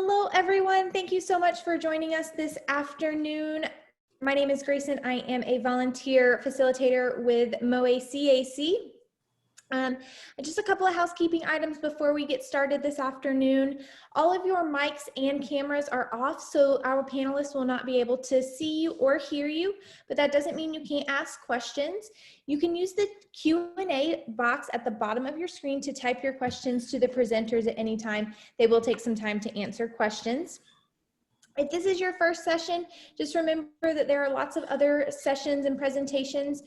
Hello, everyone. Thank you so much for joining us this afternoon. My name is Grayson. I am a volunteer facilitator with MOACAC. Just a couple of housekeeping items before we get started this afternoon. All of your mics and cameras are off, so our panelists will not be able to see you or hear you, but that doesn't mean you can't ask questions. You can use the Q&A box at the bottom of your screen to type your questions to the presenters at any time. They will take some time to answer questions. If this is your first session, just remember that there are lots of other sessions and presentations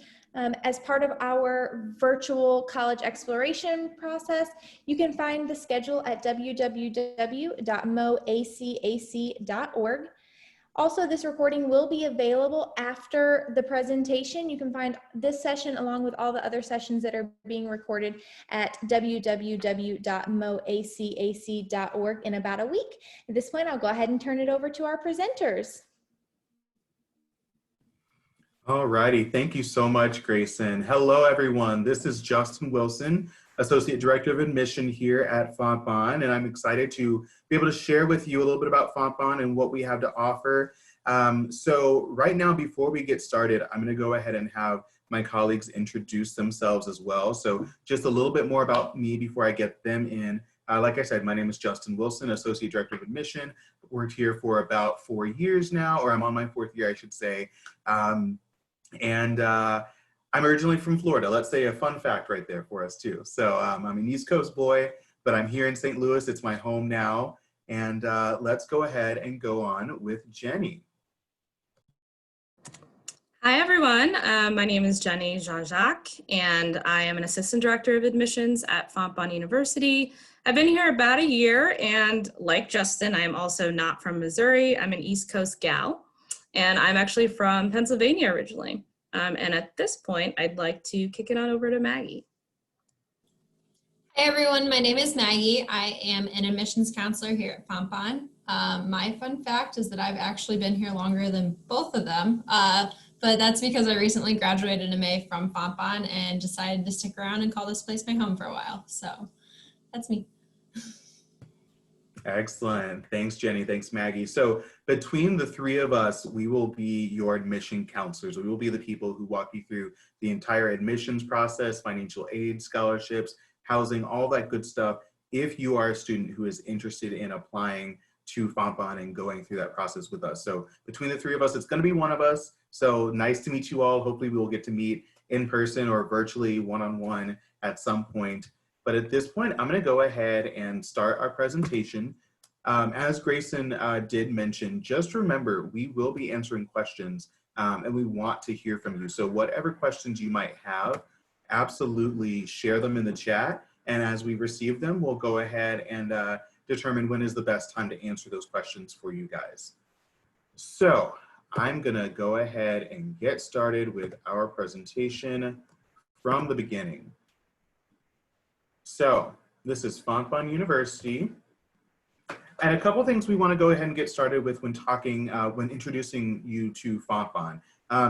as part of our virtual college exploration process. You can find the schedule at www.moacac.org. Also, this recording will be available after the presentation. You can find this session along with all the other sessions that are being recorded at www.moacac.org in about a week. At this point, I'll go ahead and turn it over to our presenters. All righty, thank you so much, Grayson. Hello, everyone. This is Justin Wilson, Associate Director of Admission here at Fontbonne, and I'm excited to be able to share with you a little bit about Fontbonne and what we have to offer. So right now, before we get started, I'm going to go ahead and have my colleagues introduce themselves as well. So just a little bit more about me before I get them in. Like I said, my name is Justin Wilson, Associate Director of Admission. I've worked here for about 4 years now, or I'm on my 4th year, I should say. I'm originally from Florida. Let's say a fun fact right there for us too. So I'm an East Coast boy, but I'm here in St. Louis. It's my home now. And let's go ahead and go on with Jenny. Hi, everyone. My name is Jenny Jean-Jacques, and I am an Assistant Director of Admissions at Fontbonne University. I've been here about a year, and like Justin, I am also not from Missouri. I'm an East Coast gal. And I'm actually from Pennsylvania originally. And at this point, I'd like to kick it on over to Maggie. Hey everyone, my name is Maggie. I am an admissions counselor here at Fontbonne. My fun fact is that I've actually been here longer than both of them, but that's because I recently graduated in May from Fontbonne and decided to stick around and call this place my home for a while. So that's me. Excellent. Thanks, Jenny. Thanks, Maggie. So between the three of us, we will be your admission counselors. We will be the people who walk you through the entire admissions process, financial aid, scholarships, housing, all that good stuff. If you are a student who is interested in applying to Fontbonne and going through that process with us. So between the three of us, it's going to be one of us. So nice to meet you all. Hopefully we will get to meet in person or virtually one-on-one at some point. But at this point, I'm going to go ahead and start our presentation. As Grayson did mention, just remember, we will be answering questions and we want to hear from you. So whatever questions you might have, absolutely share them in the chat. And as we receive them, we'll go ahead and determine when is the best time to answer those questions for you guys. So I'm going to go ahead and get started with our presentation from the beginning. So this is Fontbonne University. And a couple things we want to go ahead and get started with when talking, when introducing you to Fontbonne.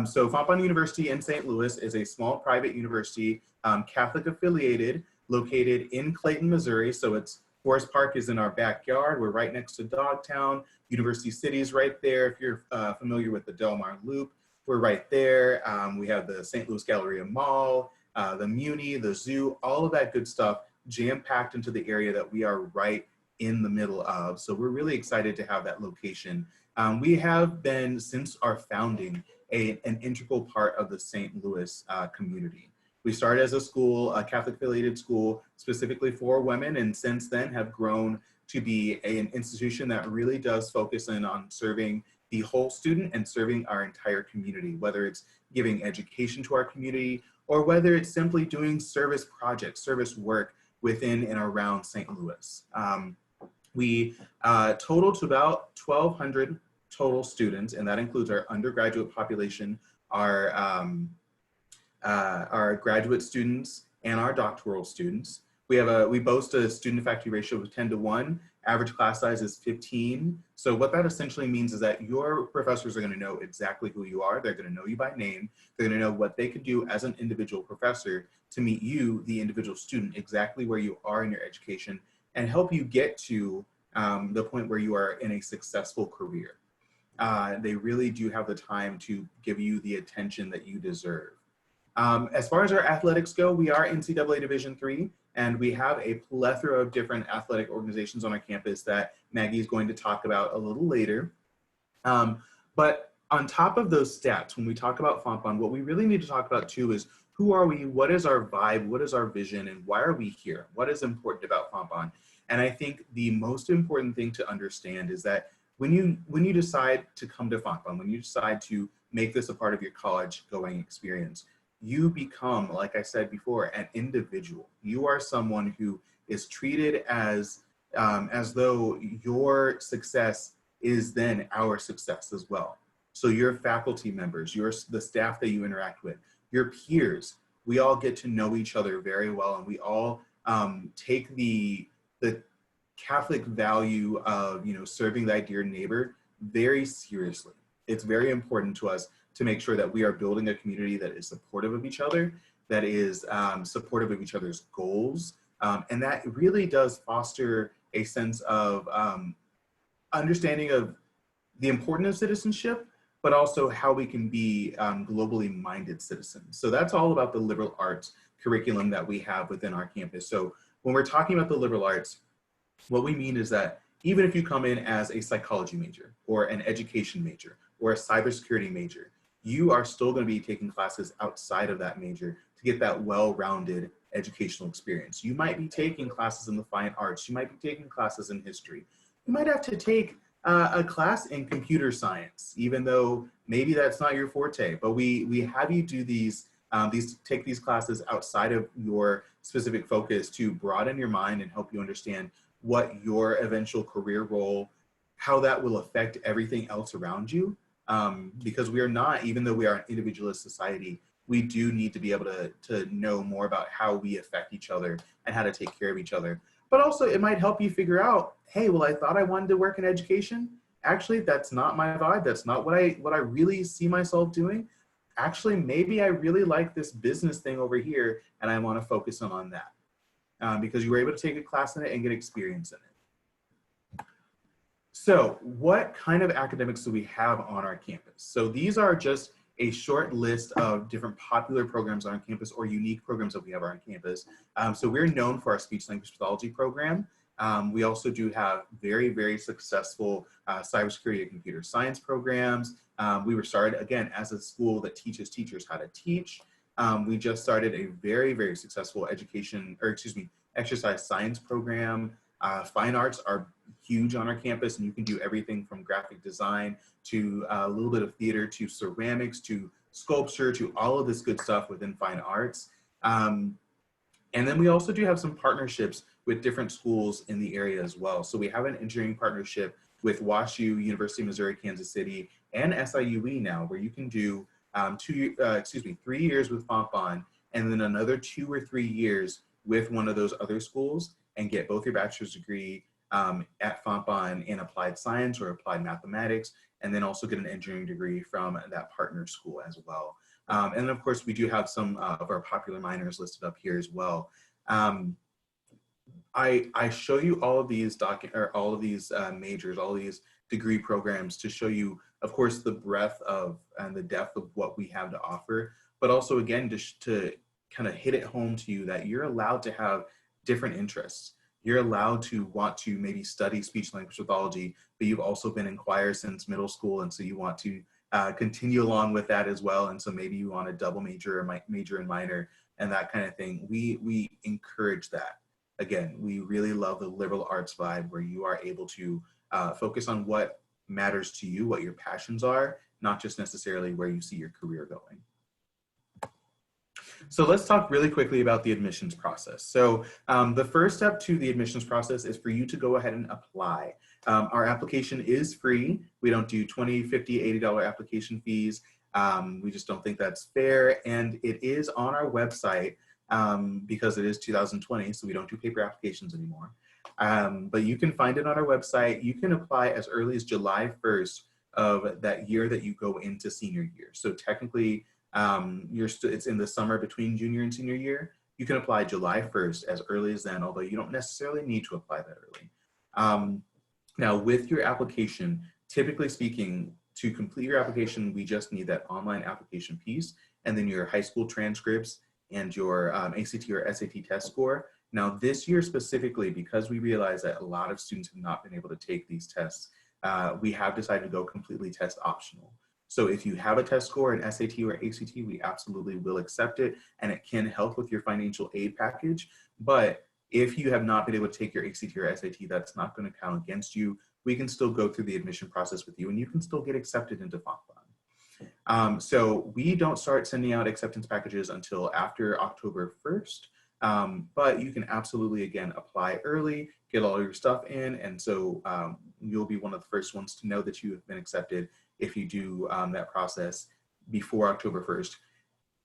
So Fontbonne University in St. Louis is a small private university, Catholic affiliated, located in Clayton, Missouri. So it's Forest Park is in our backyard. We're right next to Dogtown. University City is right there. If you're familiar with the Del Mar Loop, we're right there. We have the St. Louis Galleria Mall, the Muni, the zoo, all of that good stuff jam-packed into the area that we are right in the middle of. So we're really excited to have that location. We have been, since our founding, an integral part of the St. Louis community. We started as a school, a Catholic affiliated school, specifically for women, and since then have grown to be an institution that really does focus in on serving the whole student and serving our entire community, whether it's giving education to our community or whether it's simply doing service projects, service work within and around St. Louis. We total to about 1,200 total students, and that includes our undergraduate population, our graduate students, and our doctoral students. We boast a student faculty ratio of 10:1. Average class size is 15. So what that essentially means is that your professors are going to know exactly who you are. They're going to know you by name. They're going to know what they could do as an individual professor to meet you, the individual student, exactly where you are in your education and help you get to the point where you are in a successful career. They really do have the time to give you the attention that you deserve. As far as our athletics go, we are NCAA Division III, and we have a plethora of different athletic organizations on our campus that Maggie is going to talk about a little later. But on top of those stats, when we talk about Fontbonne, what we really need to talk about too is who are we, what is our vibe, what is our vision, and why are we here? What is important about Fontbonne? And I think the most important thing to understand is that when you decide to come to Fontbonne, when you decide to make this a part of your college going experience, you become, like I said before, an individual. You are someone who is treated as though your success is then our success as well. So your faculty members, the staff that you interact with, your peers, we all get to know each other very well, and we all take the Catholic value of serving thy dear neighbor very seriously. It's very important to us to make sure that we are building a community that is supportive of each other, that is supportive of each other's goals, and that really does foster a sense of understanding of the importance of citizenship, but also how we can be globally minded citizens. So that's all about the liberal arts curriculum that we have within our campus. So when we're talking about the liberal arts, what we mean is that even if you come in as a psychology major or an education major or a cybersecurity major, you are still going to be taking classes outside of that major to get that well-rounded educational experience. You might be taking classes in the fine arts. You might be taking classes in history. You might have to take a class in computer science, even though maybe that's not your forte. But we have you do take these classes outside of your specific focus to broaden your mind and help you understand what your eventual career role, how that will affect everything else around you. Because we are not, even though we are an individualist society, we do need to be able to know more about how we affect each other and how to take care of each other. But also it might help you figure out, hey, well, I thought I wanted to work in education. Actually, that's not my vibe. That's not what I really see myself doing. Actually, maybe I really like this business thing over here and I want to focus on that. Because you were able to take a class in it and get experience in it. So what kind of academics do we have on our campus? So these are just a short list of different popular programs on our campus or unique programs that we have on our campus. So we're known for our speech language pathology program. We also do have very, very successful cybersecurity and computer science programs. We were started, again, as a school that teaches teachers how to teach. We just started a very, very successful exercise science program. Fine arts are huge on our campus, and you can do everything from graphic design to a little bit of theater to ceramics to sculpture to all of this good stuff within fine arts. And then we also do have some partnerships with different schools in the area as well. So we have an engineering partnership with WashU, University of Missouri, Kansas City, and SIUE now, where you can do 3 years with Fontbonne and then another 2 or 3 years with one of those other schools and get both your bachelor's degree at Fontbonne in applied science or applied mathematics, and then also get an engineering degree from that partner school as well. And then of course, we do have some of our popular minors listed up here as well. I show you all of these majors, all of these degree programs to show you, of course, the breadth of and the depth of what we have to offer, but also again, just to kind of hit it home to you that you're allowed to have different interests. You're allowed to want to maybe study speech language pathology, but you've also been in choir since middle school, and so you want to continue along with that as well. And so maybe you want a double major or major and minor and that kind of thing. We encourage that. Again, we really love the liberal arts vibe where you are able to focus on what matters to you, what your passions are, not just necessarily where you see your career going. So let's talk really quickly about the admissions process. So the first step to the admissions process is for you to go ahead and apply. Our application is free. We don't do $20, $50, $80 application fees. We just don't think that's fair. And it is on our website because it is 2020, so we don't do paper applications anymore. But you can find it on our website. You can apply as early as July 1st of that year that you go into senior year. So technically, it's in the summer between junior and senior year. You can apply July 1st as early as then, although you don't necessarily need to apply that early. Now, with your application, typically speaking, to complete your application, we just need that online application piece, and then your high school transcripts and your ACT or SAT test score. Now, this year specifically, because we realize that a lot of students have not been able to take these tests, we have decided to go completely test optional. So if you have a test score in SAT or ACT, we absolutely will accept it, and it can help with your financial aid package. But if you have not been able to take your ACT or SAT, that's not going to count against you. We can still go through the admission process with you, and you can still get accepted into Fontbonne. So we don't start sending out acceptance packages until after October 1st, but you can absolutely, again, apply early, get all your stuff in, and so you'll be one of the first ones to know that you have been accepted if you do that process before October 1st.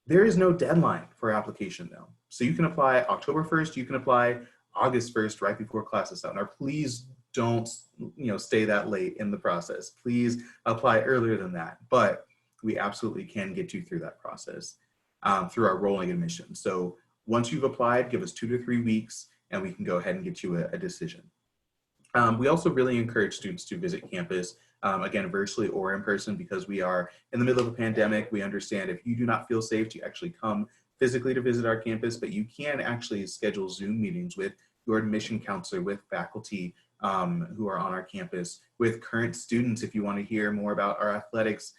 There is no deadline for application though. So you can apply October 1st, you can apply August 1st, right before classes start. Now, please don't stay that late in the process. Please apply earlier than that, but we absolutely can get you through that process through our rolling admission. So once you've applied, give us 2 to 3 weeks and we can go ahead and get you a decision. We also really encourage students to visit campus, again, virtually or in person, because we are in the middle of a pandemic. We understand if you do not feel safe to actually come physically to visit our campus, but you can actually schedule Zoom meetings with your admission counselor, with faculty who are on our campus, with current students if you want to hear more about our athletics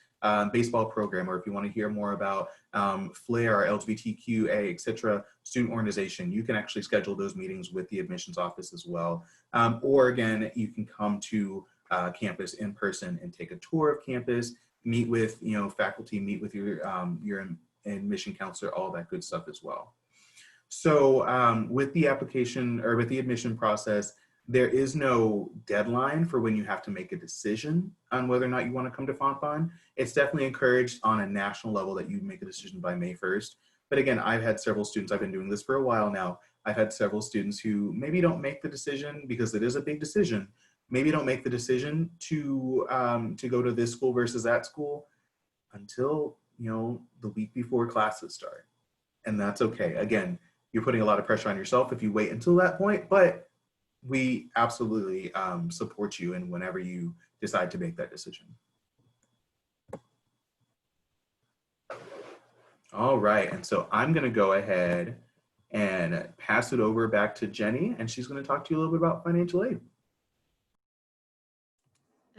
baseball program, or if you want to hear more about FLAIR, our LGBTQA, etc. student organization. You can actually schedule those meetings with the admissions office as well. Or again, you can come to campus in person and take a tour of campus, meet with faculty, meet with your admission counselor, all that good stuff as well. So with the application or with the admission process, there is no deadline for when you have to make a decision on whether or not you want to come to Fontbonne. It's definitely encouraged on a national level that you make a decision by May 1st. But again, I've had several students, I've been doing this for a while now. I've had several students who maybe don't make the decision, because it is a big decision, maybe don't make the decision to go to this school versus that school until the week before classes start. And that's okay. Again, you're putting a lot of pressure on yourself if you wait until that point, but we absolutely support you in whenever you decide to make that decision. All right, and so I'm gonna go ahead and pass it over back to Jenny, and she's gonna talk to you a little bit about financial aid.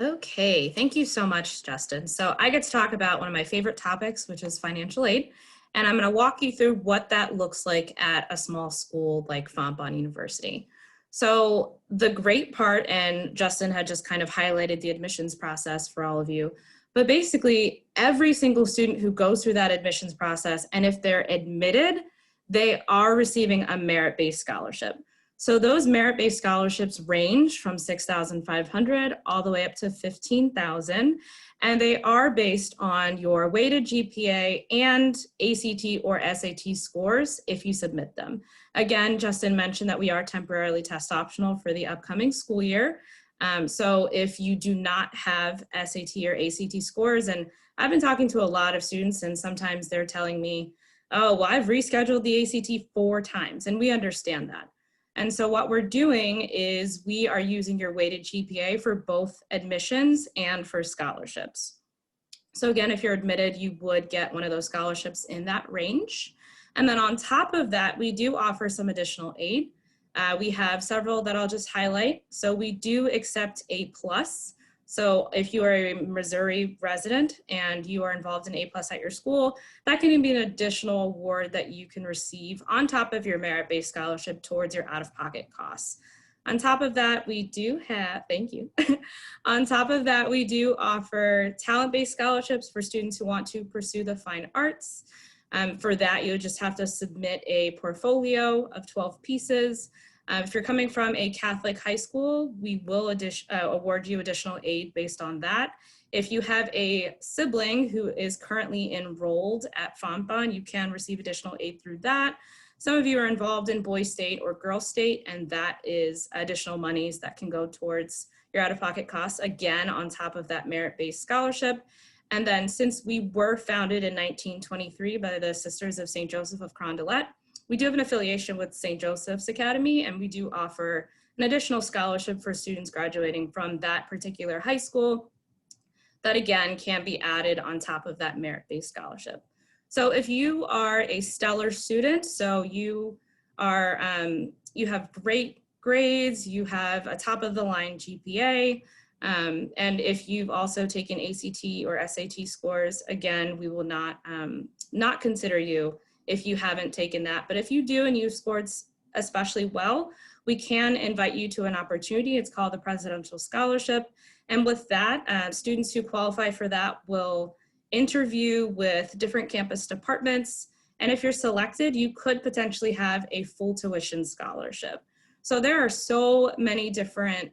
Okay, thank you so much, Justin. So I get to talk about one of my favorite topics, which is financial aid. And I'm going to walk you through what that looks like at a small school like Fontbonne University. So the great part, and Justin had just kind of highlighted the admissions process for all of you, but basically every single student who goes through that admissions process, and if they're admitted, they are receiving a merit-based scholarship. So those merit-based scholarships range from $6,500 all the way up to $15,000, and they are based on your weighted GPA and ACT or SAT scores if you submit them. Again, Justin mentioned that we are temporarily test optional for the upcoming school year. So if you do not have SAT or ACT scores, and I've been talking to a lot of students, and sometimes they're telling me, oh, well, I've rescheduled the ACT 4 times, and we understand that. And so what we're doing is we are using your weighted GPA for both admissions and for scholarships. So again, if you're admitted, you would get one of those scholarships in that range. And then on top of that, we do offer some additional aid. We have several that I'll just highlight. So we do accept A+. So if you are a Missouri resident and you are involved in A+ at your school, that can be an additional award that you can receive on top of your merit-based scholarship towards your out-of-pocket costs. On top of that, we do have, thank you. On top of that, we do offer talent-based scholarships for students who want to pursue the fine arts. For that, you just have to submit a portfolio of 12 pieces. If you're coming from a Catholic high school, we will award you additional aid based on that. If you have a sibling who is currently enrolled at Fontbonne, you can receive additional aid through that. Some of you are involved in Boy State or Girl State, and that is additional monies that can go towards your out-of-pocket costs, again, on top of that merit-based scholarship. And then since we were founded in 1923 by the Sisters of St. Joseph of Carondelet, we do have an affiliation with St. Joseph's Academy, and we do offer an additional scholarship for students graduating from that particular high school that again can be added on top of that merit-based scholarship. So if you are a stellar student, so you are, you have great grades, you have a top of the line GPA, and if you've also taken ACT or SAT scores, again, we will not consider you if you haven't taken that. But if you do and you've scored especially well, we can invite you to an opportunity. It's called the Presidential Scholarship. And with that, students who qualify for that will interview with different campus departments. And if you're selected, you could potentially have a full tuition scholarship. So there are so many different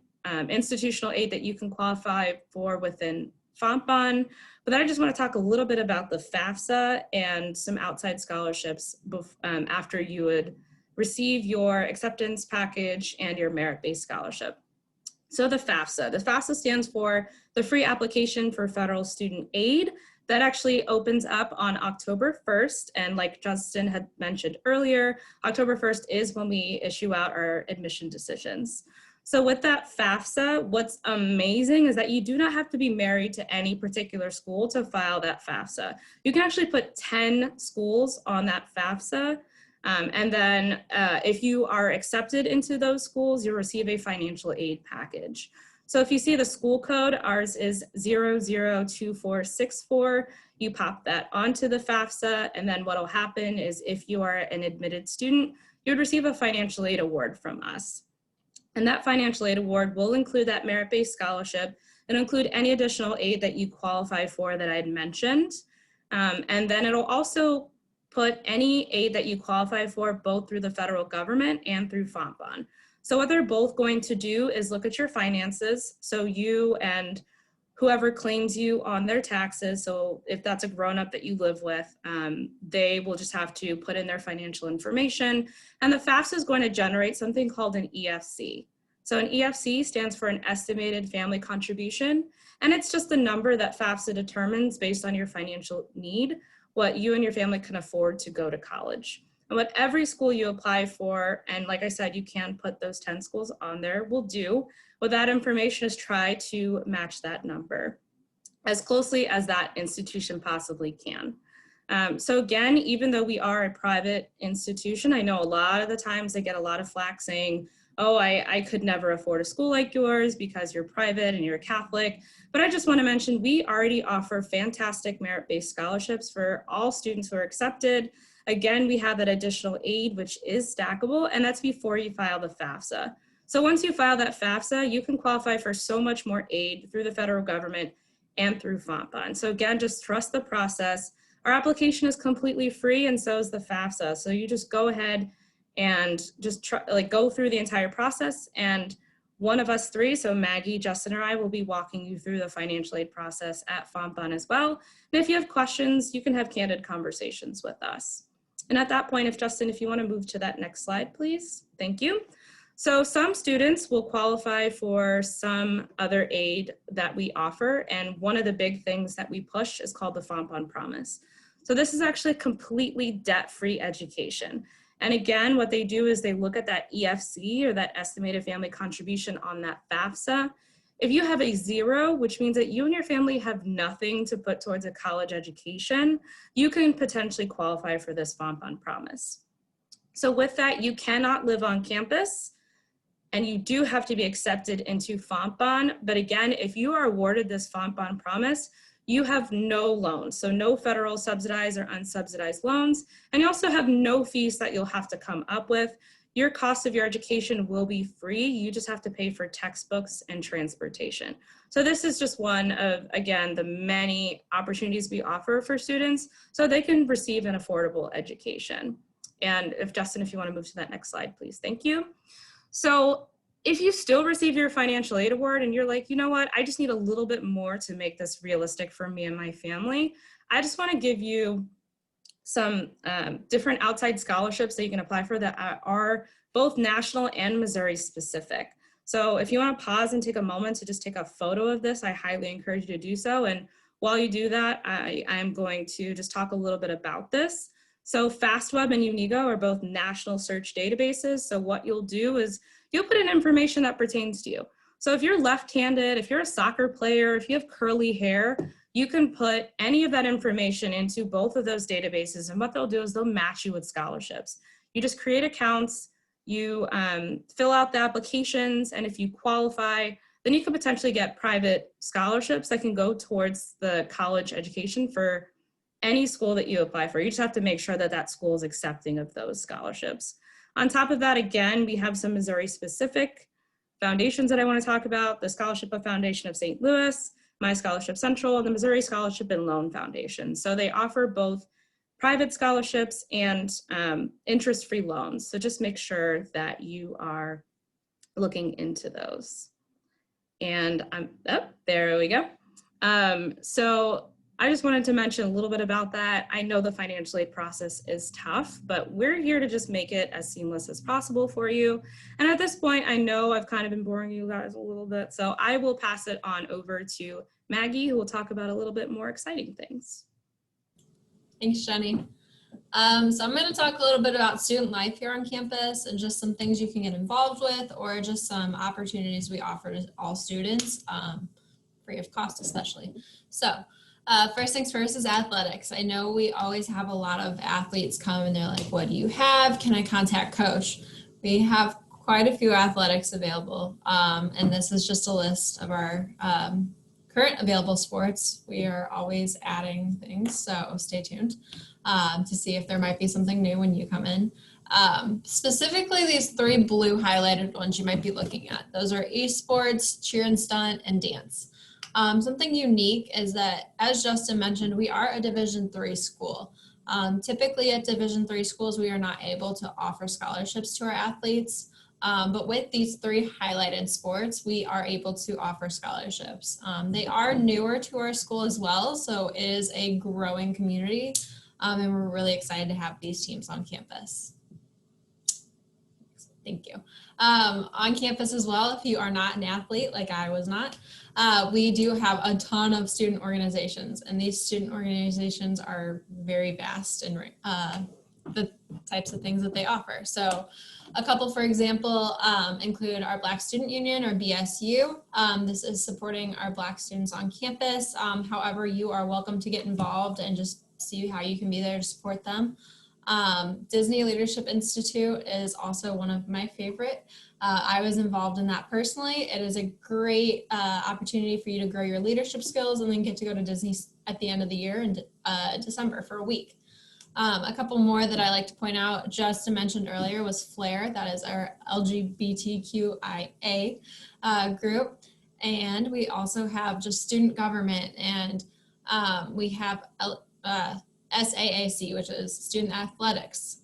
institutional aid that you can qualify for within Fontbonne. But then I just want to talk a little bit about the FAFSA and some outside scholarships after you would receive your acceptance package and your merit-based scholarship. So the FAFSA stands for the Free Application for Federal Student Aid. That actually opens up on October 1st. And like Justin had mentioned earlier, October 1st is when we issue out our admission decisions. So with that FAFSA, what's amazing is that you do not have to be married to any particular school to file that FAFSA. You can actually put 10 schools on that FAFSA. And then if you are accepted into those schools, you'll receive a financial aid package. So if you see the school code, ours is 002464. You pop that onto the FAFSA, and then what'll happen is if you are an admitted student, you would receive a financial aid award from us. And that financial aid award will include that merit-based scholarship and include any additional aid that you qualify for that I had mentioned. And then it'll also put any aid that you qualify for both through the federal government and through Fontbonne. So what they're both going to do is look at your finances. So you and whoever claims you on their taxes, so if that's a grown-up that you live with, they will just have to put in their financial information. And the FAFSA is going to generate something called an EFC. So an EFC stands for an estimated family contribution. And it's just a number that FAFSA determines based on your financial need, what you and your family can afford to go to college. And what every school you apply for, and like I said, you can put those 10 schools on there, will do with that information is try to match that number as closely as that institution possibly can. So again, even though we are a private institution, I know a lot of the times they get a lot of flack saying, oh, I could never afford a school like yours because you're private and you're a Catholic. But I just want to mention, we already offer fantastic merit-based scholarships for all students who are accepted. Again, we have that additional aid, which is stackable, and that's before you file the FAFSA. So once you file that FAFSA, you can qualify for so much more aid through the federal government and through Fontbonne. So again, just trust the process. Our application is completely free, and so is the FAFSA. So you just go ahead and just go through the entire process, and one of us three, so Maggie, Justin, or I will be walking you through the financial aid process at Fontbonne as well. And if you have questions, you can have candid conversations with us. And at that point, if you want to move to that next slide, please. Thank you. So some students will qualify for some other aid that we offer. And one of the big things that we push is called the Fontbonne Promise. So this is actually completely debt-free education. And again, what they do is they look at that EFC, or that estimated family contribution on that FAFSA. If you have a 0, which means that you and your family have nothing to put towards a college education, you can potentially qualify for this Fontbonne Promise. So with that, you cannot live on campus, and you do have to be accepted into Fontbonne. But again, if you are awarded this Fontbonne Promise, you have no loans, so no federal subsidized or unsubsidized loans, and you also have no fees that you'll have to come up with. Your cost of your education will be free. You just have to pay for textbooks and transportation. So this is just one of, again, the many opportunities we offer for students so they can receive an affordable education. And Justin, if you want to move to that next slide, please. Thank you. So if you still receive your financial aid award and you're like, you know what, I just need a little bit more to make this realistic for me and my family, I just want to give you some different outside scholarships that you can apply for that are both national and Missouri specific. So if you want to pause and take a moment to just take a photo of this, I highly encourage you to do so. And while you do that, I'm going to just talk a little bit about this. So FastWeb and Unigo are both national search databases. So what you'll do is you'll put in information that pertains to you. So if you're left-handed, if you're a soccer player, if you have curly hair, you can put any of that information into both of those databases, and what they'll do is they'll match you with scholarships. You just create accounts, you fill out the applications, and if you qualify, then you can potentially get private scholarships that can go towards the college education for any school that you apply for. You just have to make sure that that school is accepting of those scholarships. On top of that, again, we have some Missouri-specific foundations that I want to talk about: the Scholarship Foundation of St. Louis, My Scholarship Central, the Missouri Scholarship and Loan Foundation. So they offer both private scholarships and interest-free loans. So just make sure that you are looking into those. And there we go. So I just wanted to mention a little bit about that. I know the financial aid process is tough, but we're here to just make it as seamless as possible for you. And at this point, I know I've kind of been boring you guys a little bit, so I will pass it on over to Maggie, who will talk about a little bit more exciting things. Thanks, Jenny. So I'm going to talk a little bit about student life here on campus and just some things you can get involved with, or just some opportunities we offer to all students, free of cost especially. So first things first is athletics. I know we always have a lot of athletes come and they're like, what do you have? Can I contact coach? We have quite a few athletics available, and this is just a list of our current available sports. We are always adding things, so stay tuned to see if there might be something new when you come in. Specifically, these 3 blue highlighted ones you might be looking at. Those are esports, cheer and stunt, and dance. Something unique is that, as Justin mentioned, we are a Division III school. Typically at Division III schools, we are not able to offer scholarships to our athletes. But with these 3 highlighted sports, we are able to offer scholarships. They are newer to our school as well, so it is a growing community, and we're really excited to have these teams on campus. Thank you. On campus as well, if you are not an athlete like I was not, we do have a ton of student organizations, and these student organizations are very vast in the types of things that they offer. So a couple, for example, include our Black Student Union, or BSU. This is supporting our Black students on campus. However, you are welcome to get involved and just see how you can be there to support them. Disney Leadership Institute is also one of my favorite. I was involved in that personally. It is a great opportunity for you to grow your leadership skills and then get to go to Disney at the end of the year in December for a week. A couple more that I like to point out, Justin mentioned earlier, was FLAIR. That is our LGBTQIA group. And we also have just student government, and we have SAAC, which is student athletics.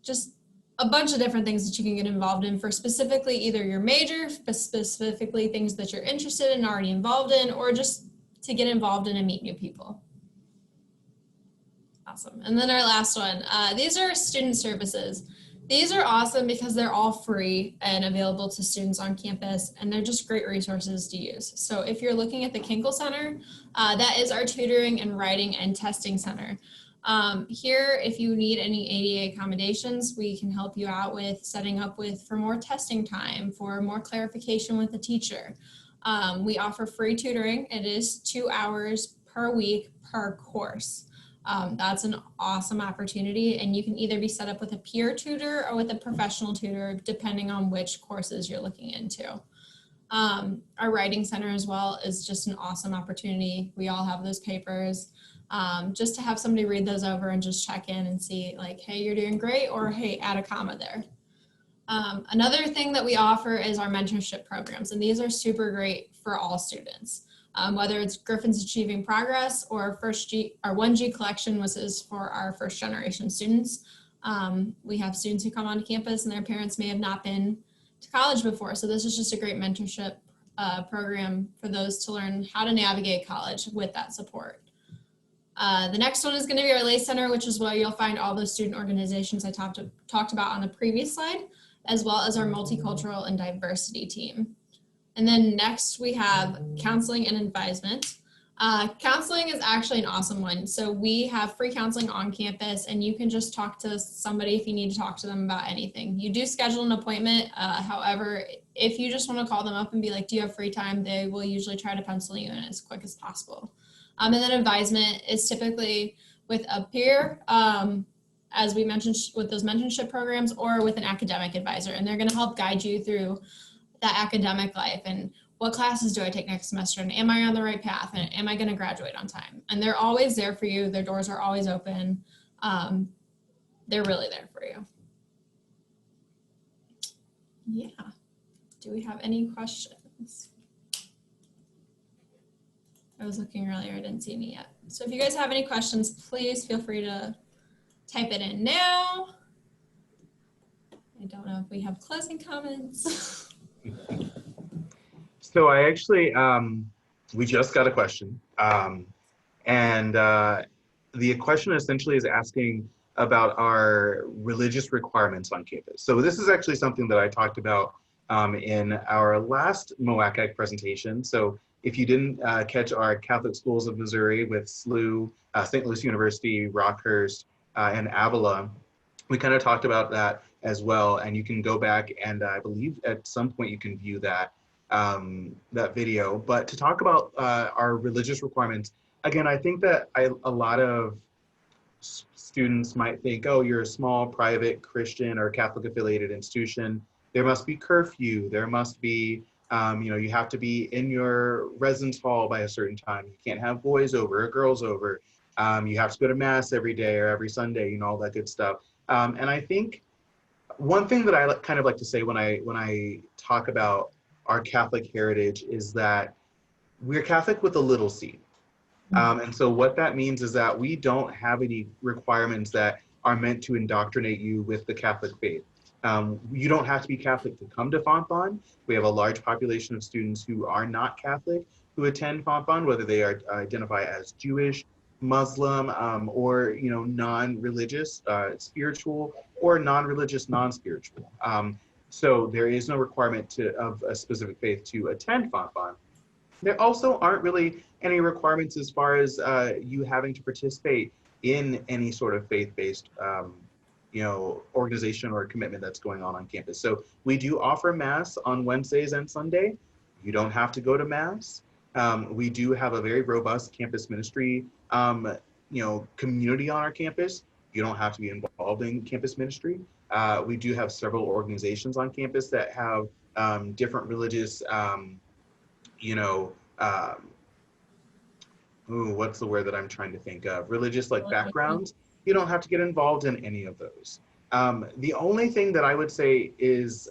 Just a bunch of different things that you can get involved in for specifically either your major, specifically things that you're interested in, already involved in, or just to get involved in and meet new people. Awesome. And then our last one, these are student services. These are awesome because they're all free and available to students on campus, and they're just great resources to use. So if you're looking at the Kinkle Center, that is our tutoring and writing and testing center. Here, if you need any ADA accommodations, we can help you out with setting up for more testing time, for more clarification with the teacher. We offer free tutoring. It is 2 hours per week per course. That's an awesome opportunity, and you can either be set up with a peer tutor or with a professional tutor, depending on which courses you're looking into. Our writing center as well is just an awesome opportunity. We all have those papers, just to have somebody read those over and just check in and see like, hey, you're doing great, or hey, add a comma there. Another thing that we offer is our mentorship programs, and these are super great for all students. Whether it's Griffin's Achieving Progress or our 1G collection, which is for our first generation students. We have students who come onto campus and their parents may have not been to college before. So this is just a great mentorship program for those to learn how to navigate college with that support. The next one is going to be our Lay Center, which is where you'll find all those student organizations I talked about on the previous slide, as well as our multicultural and diversity team. And then next we have counseling and advisement. Counseling is actually an awesome one. So we have free counseling on campus, and you can just talk to somebody if you need to talk to them about anything. You do schedule an appointment. However, if you just want to call them up and be like, do you have free time? They will usually try to pencil you in as quick as possible. And then advisement is typically with a peer, as we mentioned with those mentorship programs, or with an academic advisor, and they're going to help guide you through that academic life and what classes do I take next semester, and am I on the right path, and am I going to graduate on time? And they're always there for you. Their doors are always open. They're really there for you. Yeah. Do we have any questions? I was looking earlier, I didn't see any yet. So if you guys have any questions, please feel free to type it in now. I don't know if we have closing comments. So I actually, we just got a question. The question essentially is asking about our religious requirements on campus. So this is actually something that I talked about in our last MOACAC presentation. So if you didn't catch our Catholic Schools of Missouri with SLU, St. Louis University, Rockhurst, and Avila, we kind of talked about that as well. And you can go back and I believe at some point you can view that that video. But to talk about our religious requirements, again, I think that a lot of students might think, oh, you're a small private Christian or Catholic affiliated institution. There must be curfew. There must be, you have to be in your residence hall by a certain time. You can't have boys over or girls over. You have to go to mass every day or every Sunday, all that good stuff. And I think one thing that I kind of like to say when I talk about our Catholic heritage is that we're Catholic with a little c. And so what that means is that we don't have any requirements that are meant to indoctrinate you with the Catholic faith. You don't have to be Catholic to come to Fontbonne. We have a large population of students who are not Catholic who attend Fontbonne, whether they identify as Jewish, Muslim, or non-religious, spiritual, or non-religious, non-spiritual. So there is no requirement of a specific faith to attend Fontbonne. There also aren't really any requirements as far as you having to participate in any sort of faith-based organization or commitment that's going on campus. So we do offer Mass on Wednesdays and Sunday. You don't have to go to Mass. We do have a very robust campus ministry, community on our campus. You don't have to be involved in campus ministry. We do have several organizations on campus that have different religious, what's the word that I'm trying to think of? Religious backgrounds. You don't have to get involved in any of those. The only thing that I would say is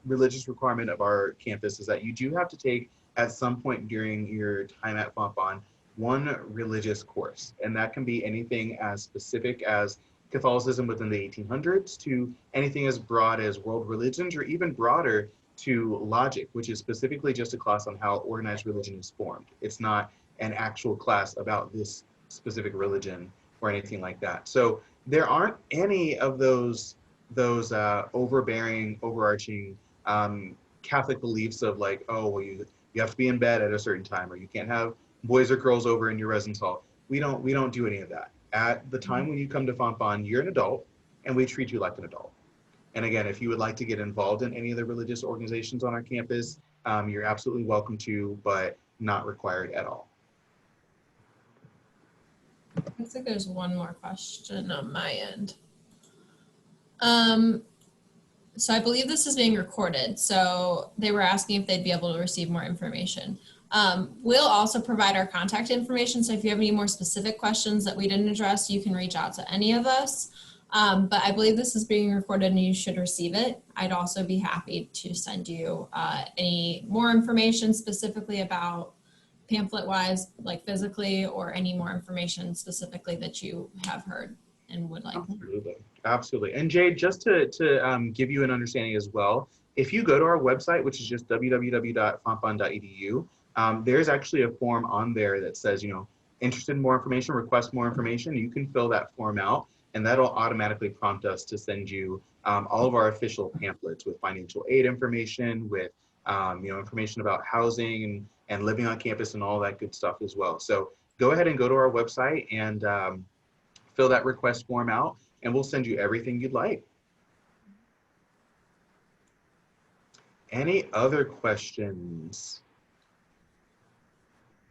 religious requirement of our campus is that you do have to take at some point during your time at Fontbonne one religious course, and that can be anything as specific as Catholicism within the 1800s to anything as broad as world religions, or even broader to logic, which is specifically just a class on how organized religion is formed. It's not an actual class about this specific religion or anything like that. So there aren't any of those overbearing, overarching Catholic beliefs of you have to be in bed at a certain time, or you can't have boys or girls over in your residence hall. We don't do any of that. At the time when you come to Fontbonne, you're an adult, and we treat you like an adult. And again, if you would like to get involved in any of the religious organizations on our campus, you're absolutely welcome to, but not required at all. Looks like there's one more question on my end. So I believe this is being recorded. So they were asking if they'd be able to receive more information. We'll also provide our contact information. So if you have any more specific questions that we didn't address, you can reach out to any of us. But I believe this is being recorded and you should receive it. I'd also be happy to send you any more information specifically about pamphlet-wise, like physically, or any more information specifically that you have heard and would like. Absolutely. And Jade, just to give you an understanding as well, if you go to our website, which is just www.fontbonne.edu, there's actually a form on there that says, interested in more information, request more information. You can fill that form out, and that'll automatically prompt us to send you all of our official pamphlets with financial aid information, with information about housing and living on campus and all that good stuff as well. So go ahead and go to our website and fill that request form out, and we'll send you everything you'd like. Any other questions?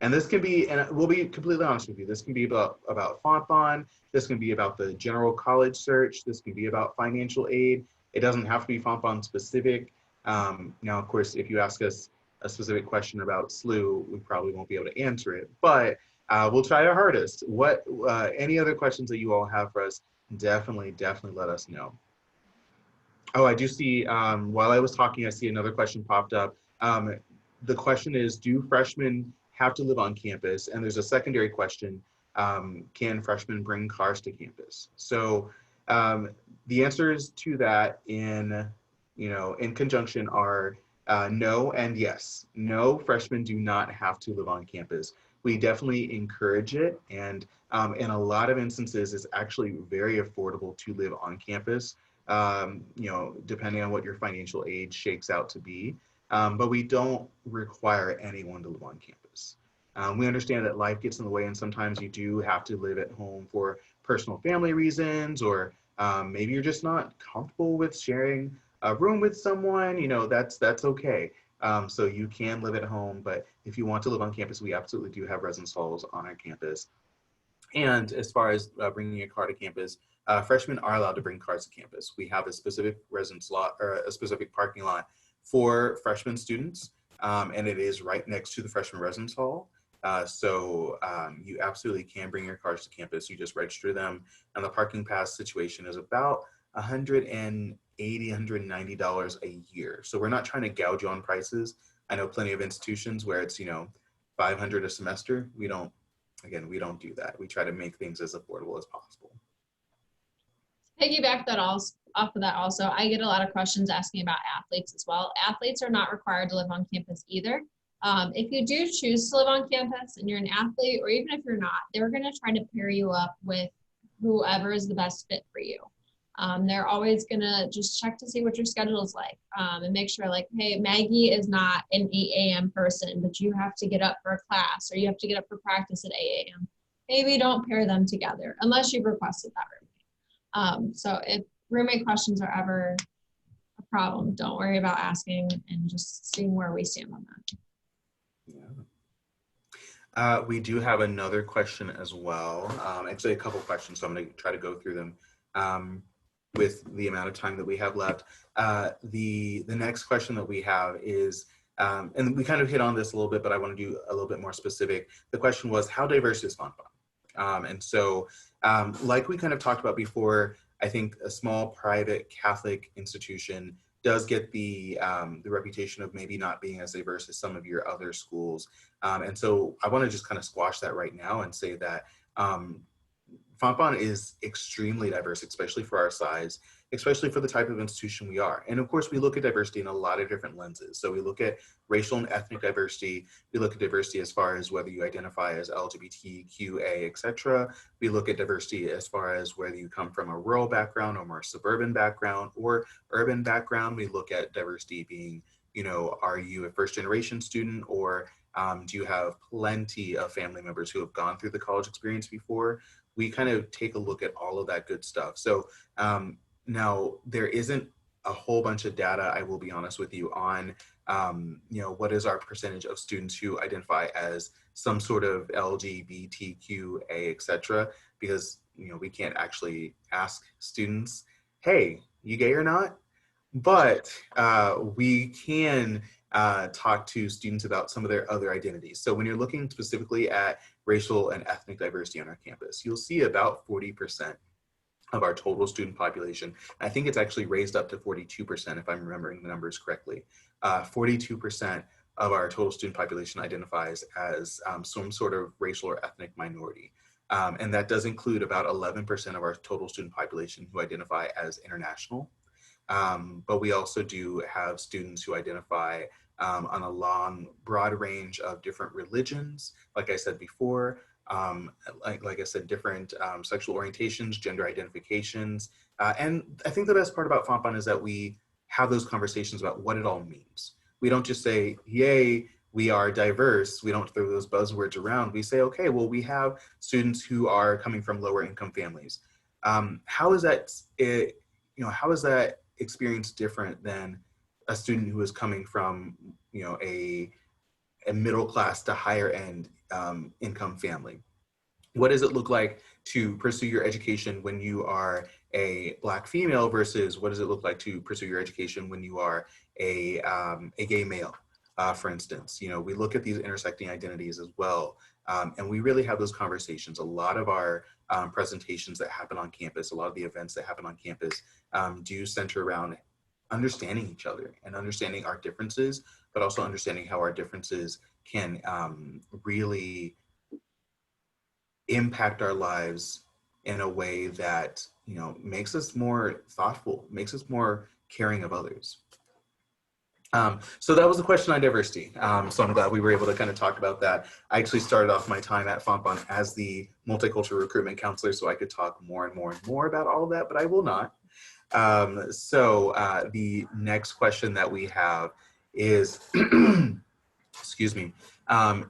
And this can be, and we'll be completely honest with you, this can be about Fontbonne, this can be about the general college search, this can be about financial aid. It doesn't have to be Fontbonne specific. Now, of course, if you ask us a specific question about SLU, we probably won't be able to answer it, but we'll try our hardest. Any other questions that you all have for us, definitely let us know. Oh, I do see, while I was talking, I see another question popped up. The question is, do freshmen have to live on campus? And there's a secondary question, can freshmen bring cars to campus? So the answers to that in conjunction are no and yes. No, freshmen do not have to live on campus. We definitely encourage it, and in a lot of instances, it's actually very affordable to live on campus, depending on what your financial aid shakes out to be. But we don't require anyone to live on campus. We understand that life gets in the way, and sometimes you do have to live at home for personal family reasons, or maybe you're just not comfortable with sharing a room with someone. That's okay. So you can live at home, but if you want to live on campus, we absolutely do have residence halls on our campus. And as far as bringing a car to campus, freshmen are allowed to bring cars to campus. We have a specific residence lot, or a specific parking lot for freshman students, and it is right next to the freshman residence hall. So you absolutely can bring your cars to campus. You just register them, and the parking pass situation is about $180, $190 a year. So we're not trying to gouge you on prices. I know plenty of institutions where it's $500 a semester. We don't do that. We try to make things as affordable as possible. Piggyback that off of that also, I get a lot of questions asking about athletes as well. Athletes are not required to live on campus either. If you do choose to live on campus and you're an athlete, or even if you're not, they're going to try to pair you up with whoever is the best fit for you. They're always going to just check to see what your schedule is like, and make sure, like, hey, Maggie is not an 8 a.m. person, but you have to get up for a class, or you have to get up for practice at 8 a.m. Maybe don't pair them together unless you've requested that roommate. So if roommate questions are ever a problem, don't worry about asking, and just seeing where we stand on that. Yeah. We do have another question as well. Actually, a couple questions, so I'm going to try to go through them with the amount of time that we have left. The next question that we have is, and we kind of hit on this a little bit, but I want to do a little bit more specific. The question was, how diverse is Fontbonne? And so, like we kind of talked about before, I think a small private Catholic institution does get the reputation of maybe not being as diverse as some of your other schools. And so I want to just kind of squash that right now and say that Fontbonne is extremely diverse, especially for our size, especially for the type of institution we are. And of course, we look at diversity in a lot of different lenses. So we look at racial and ethnic diversity. We look at diversity as far as whether you identify as LGBTQA, etc. We look at diversity as far as whether you come from a rural background or more suburban background or urban background. We look at diversity being, are you a first generation student, or do you have plenty of family members who have gone through the college experience before? We kind of take a look at all of that good stuff. So now there isn't a whole bunch of data, I will be honest with you, on what is our percentage of students who identify as some sort of LGBTQA, etc., because we can't actually ask students, hey, you gay or not? But we can talk to students about some of their other identities. So when you're looking specifically at racial and ethnic diversity on our campus, you'll see about 40% of our total student population. I think it's actually raised up to 42% if I'm remembering the numbers correctly. 42% of our total student population identifies as some sort of racial or ethnic minority. And that does include about 11% of our total student population who identify as international. But we also do have students who identify on a long, broad range of different religions, like I said before, like I said, different sexual orientations, gender identifications. And I think the best part about Fontbonne is that we have those conversations about what it all means. We don't just say, yay, we are diverse, we don't throw those buzzwords around. We say, okay, well, we have students who are coming from lower income families. How is that, how is that experience different than a student who is coming from, a middle class to higher end income family? What does it look like to pursue your education when you are a Black female versus what does it look like to pursue your education when you are a gay male, for instance? We look at these intersecting identities as well, and we really have those conversations. A lot of our presentations that happen on campus, a lot of the events that happen on campus do center around understanding each other and understanding our differences, but also understanding how our differences can really impact our lives in a way that makes us more thoughtful, makes us more caring of others. So that was the question on diversity. So I'm glad we were able to kind of talk about that. I actually started off my time at Fontbonne as the multicultural recruitment counselor, so I could talk more and more and more about all of that, but I will not. The next question that we have is, excuse me,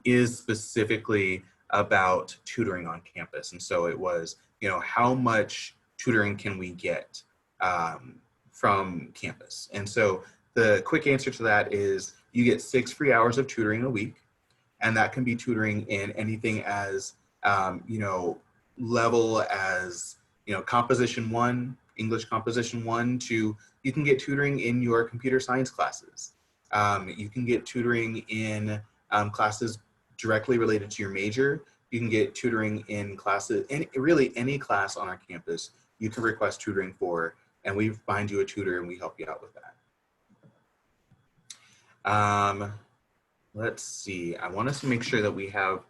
is specifically about tutoring on campus. And so it was, how much tutoring can we get from campus? And so the quick answer to that is you get 6 free hours of tutoring a week. And that can be tutoring in anything as, level as, composition 1, English composition 1 to, you can get tutoring in your computer science classes. You can get tutoring in classes directly related to your major. You can get tutoring in classes, in really any class on our campus, you can request tutoring for, and we find you a tutor and we help you out with that. Let's see, I want us to make sure that we have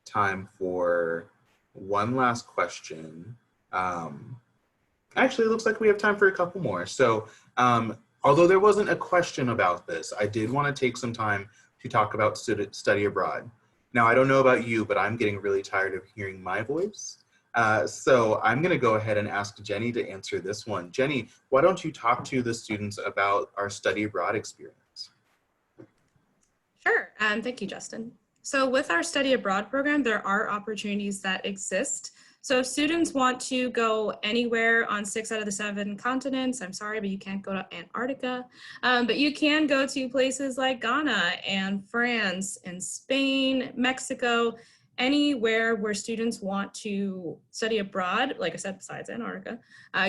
time for one last question. Actually, it looks like we have time for a couple more. So although there wasn't a question about this, I did want to take some time to talk about study abroad. Now, I don't know about you, but I'm getting really tired of hearing my voice. So I'm going to go ahead and ask Jenny to answer this one. Jenny, why don't you talk to the students about our study abroad experience? Sure, thank you, Justin. So with our study abroad program, there are opportunities that exist. So if students want to go anywhere on 6 out of the 7 continents, I'm sorry, but you can't go to Antarctica, but you can go to places like Ghana and France and Spain, Mexico, anywhere where students want to study abroad, like I said, besides Antarctica,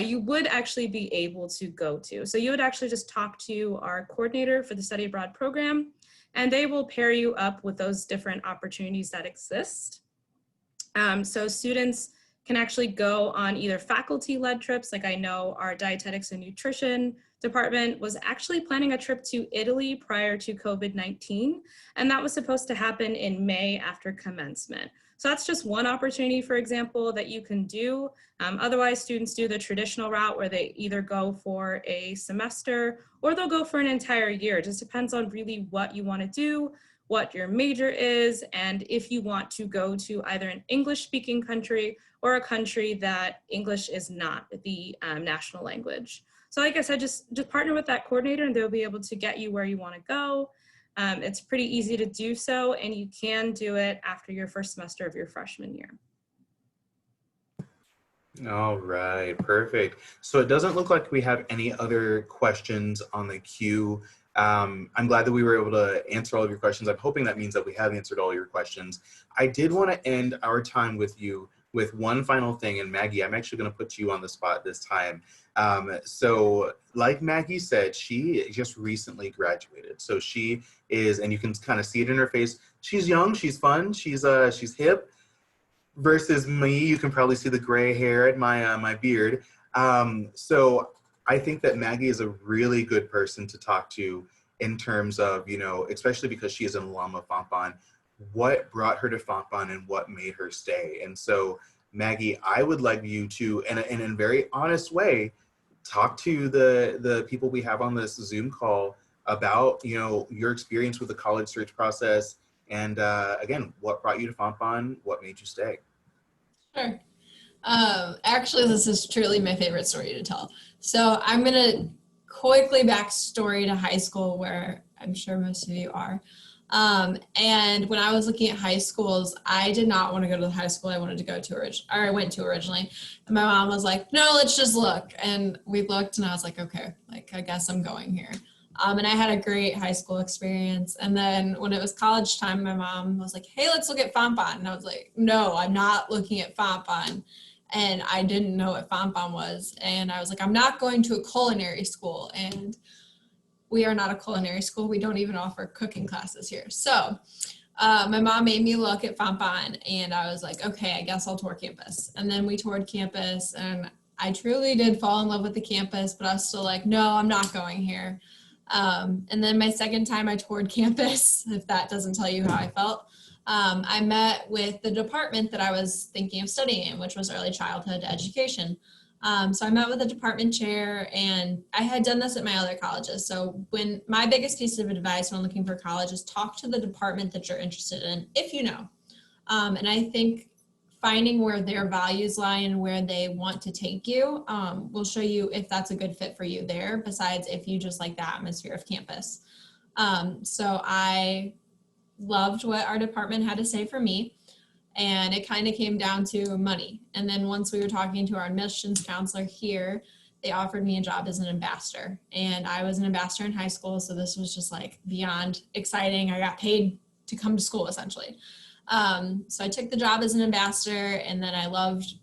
you would actually be able to go to. So you would actually just talk to our coordinator for the study abroad program, and they will pair you up with those different opportunities that exist. So students can actually go on either faculty-led trips, like I know our dietetics and nutrition department was actually planning a trip to Italy prior to COVID-19, and that was supposed to happen in May after commencement. So that's just one opportunity, for example, that you can do. Otherwise, students do the traditional route where they either go for a semester or they'll go for an entire year. It just depends on really what you want to do, what your major is, and if you want to go to either an English-speaking country or a country that English is not the national language. So like I said, just partner with that coordinator and they'll be able to get you where you want to go. It's pretty easy to do so, and you can do it after your first semester of your freshman year. All right, perfect. So it doesn't look like we have any other questions on the queue. I'm glad that we were able to answer all of your questions. I'm hoping that means that we have answered all your questions. I did want to end our time with you with one final thing, and Maggie, I'm actually going to put you on the spot this time. So like Maggie said, she just recently graduated. So she is, and you can kind of see it in her face, she's young, she's fun, she's hip, versus me, you can probably see the gray hair at my beard. So I think that Maggie is a really good person to talk to in terms of, especially because she is an alum of Fontbonne, what brought her to Fontbonne and what made her stay. And so Maggie, I would like you to, in a very honest way, talk to the people we have on this Zoom call about, your experience with the college search process. And again, what brought you to Fontbonne, what made you stay? Sure. Actually, this is truly my favorite story to tell. So I'm going to quickly backstory to high school, where I'm sure most of you are. And when I was looking at high schools, I did not want to go to the high school I wanted to go to I went to originally. And my mom was like, no, let's just look. And we looked and I was like, okay, like, I guess I'm going here. And I had a great high school experience. And then when it was college time, my mom was like, hey, let's look at Fontbonne. And I was like, no, I'm not looking at Fontbonne. And I didn't know what Fontbonne was. And I was like, I'm not going to a culinary school. And we are not a culinary school. We don't even offer cooking classes here. So my mom made me look at Fontbonne and I was like, okay, I guess I'll tour campus. And then we toured campus and I truly did fall in love with the campus, but I was still like, no, I'm not going here. And then my second time I toured campus, if that doesn't tell you how I felt, I met with the department that I was thinking of studying in, which was early childhood education. So I met with the department chair and I had done this at my other colleges. So when my biggest piece of advice when looking for college is talk to the department that you're interested in, if you know. And I think finding where their values lie and where they want to take you will show you if that's a good fit for you there, besides if you just like the atmosphere of campus. So I loved what our department had to say for me. And it kind of came down to money. And then once we were talking to our admissions counselor here, they offered me a job as an ambassador. And I was an ambassador in high school, so this was just like beyond exciting. I got paid to come to school essentially. So I took the job as an ambassador, and then I loved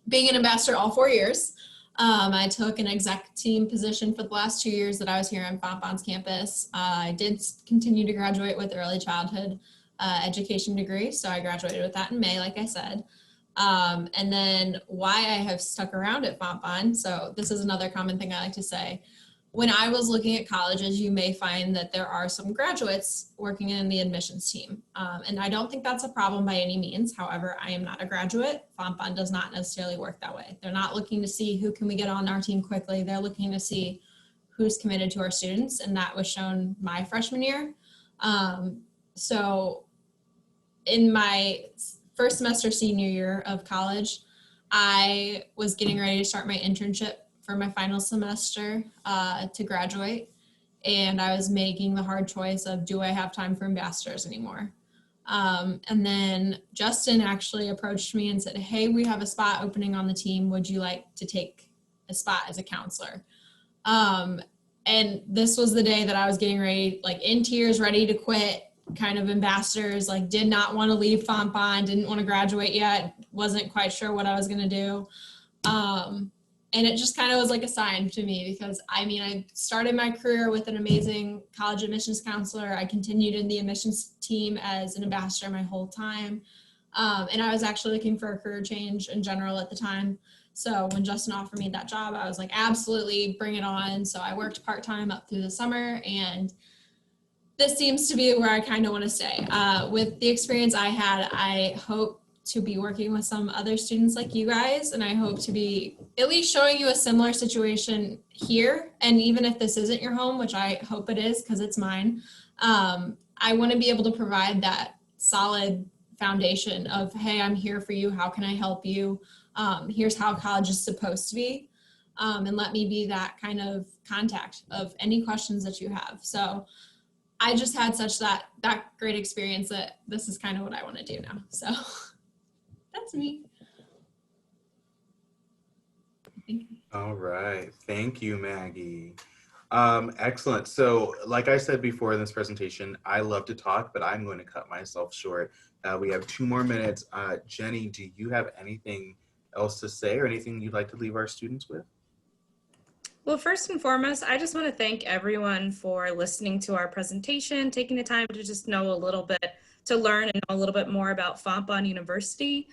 being an ambassador all 4 years. I took an exec team position for the last 2 years that I was here on Fontbonne's campus. I did continue to graduate with early childhood education degree. So I graduated with that in May, like I said. And then why I have stuck around at Fontbonne. So this is another common thing I like to say. When I was looking at colleges, you may find that there are some graduates working in the admissions team. And I don't think that's a problem by any means. However, I am not a graduate. Fontbonne does not necessarily work that way. They're not looking to see who can we get on our team quickly. They're looking to see who's committed to our students. And that was shown my freshman year. So in my first semester senior year of college, I was getting ready to start my internship for my final semester to graduate. And I was making the hard choice of, do I have time for ambassadors anymore? And then Justin actually approached me and said, hey, we have a spot opening on the team. Would you like to take a spot as a counselor? And this was the day that I was getting ready, like in tears, ready to quit, kind of ambassadors, like did not want to leave Fontbonne, didn't want to graduate yet, wasn't quite sure what I was going to do. And it just kind of was like a sign to me because I mean, I started my career with an amazing college admissions counselor. I continued in the admissions team as an ambassador my whole time. And I was actually looking for a career change in general at the time. So when Justin offered me that job, I was like, absolutely, bring it on. So I worked part-time up through the summer, and this seems to be where I kind of want to stay. With the experience I had, I hope to be working with some other students like you guys, and I hope to be at least showing you a similar situation here. And even if this isn't your home, which I hope it is because it's mine, I want to be able to provide that solid foundation of, hey, I'm here for you. How can I help you? Here's how college is supposed to be. And let me be that kind of contact of any questions that you have. So I just had such that great experience that this is kind of what I want to do now. So that's me. Thank you. All right. Thank you, Maggie. Excellent. So like I said before in this presentation, I love to talk, but I'm going to cut myself short. We have 2 more minutes. Jenny, do you have anything else to say or anything you'd like to leave our students with? Well, first and foremost, I just want to thank everyone for listening to our presentation, taking the time to just know a little bit, to learn and know a little bit more about Fontbonne University.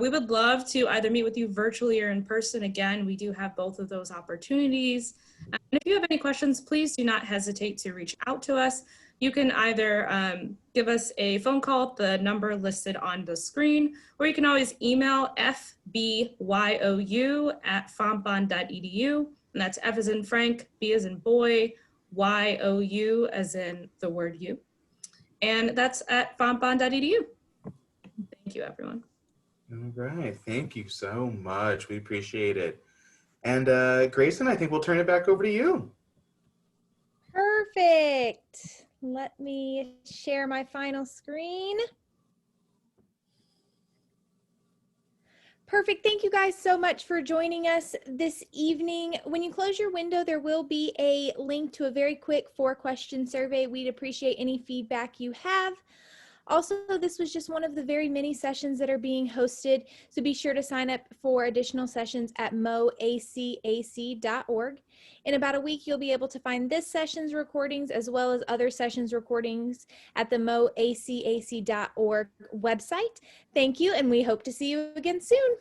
We would love to either meet with you virtually or in person. Again, we do have both of those opportunities. And if you have any questions, please do not hesitate to reach out to us. You can either give us a phone call at the number listed on the screen, or you can always email fbyu@fontbonne.edu. And that's F as in Frank, B as in boy, Y-O-U as in the word you. And that's at fontbonne.edu. Thank you, everyone. All right. Thank you so much. We appreciate it. And Grayson, I think we'll turn it back over to you. Perfect. Let me share my final screen. Perfect. Thank you guys so much for joining us this evening. When you close your window, there will be a link to a very quick 4-question survey. We'd appreciate any feedback you have. Also, this was just one of the very many sessions that are being hosted, so be sure to sign up for additional sessions at moacac.org. In about a week, you'll be able to find this session's recordings as well as other sessions recordings at the moacac.org website. Thank you, and we hope to see you again soon.